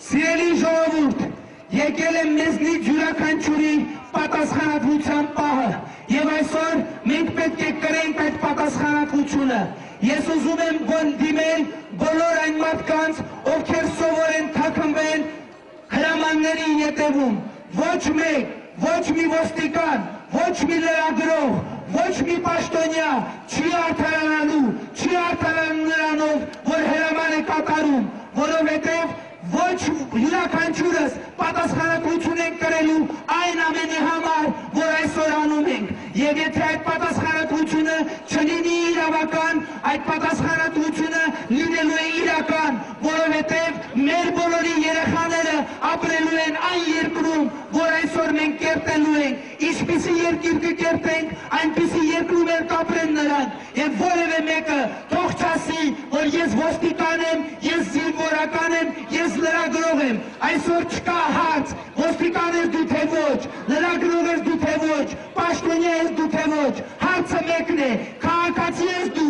Սիրելի ժողովուրդ, եկել է մեզնից յուրաքանչյուրի պատասխանատվության պահը, եւ այսօր մենք պետք է կրենք այդ պատասխանատվությունը։ Ես ուզում եմ դիմել բոլոր այն մարդկանց, ովքեր սովոր են թաքնվել հրամանների ետևում։ Ոչ մեկ, ոչ մի ոստիկան, ոչ մի լրագրող, ոչ մի պաշտոնյա չի արդարանալու, չի արդարանալու նրանով, որ հրաման է կատարում, որովհետև ոչ յուրաքանչյուրս պատասխանատվություն ենք կրելու այն ամենի համար, որ այսօր անում ենք։ Եվ եթե այդ պատասխանատվությունը չլինի իրավական, այդ պատասխանատվությունը լինելու է իրական, որովհետև մեր բոլորի երեխաները ապրելու են այն երկրում, որ այսօր մենք կերտելու ենք։ Ինչպիսի երկիր կկերտենք, այնպիսի երկրում էլ կապրեն նրանք։ Եվ որևէ մեկը թող չասի, որ ես ոստիկան եմ, ես զինվորական եմ, ես լրագրող եմ։ Այսօր չկա հարց, ոստիկան ես դու թե ոչ, լրագրող ես դու թե ոչ, պաշտոնյա ես դու թե ոչ։ Հարցը մեկն է, քաղաքացի ես դու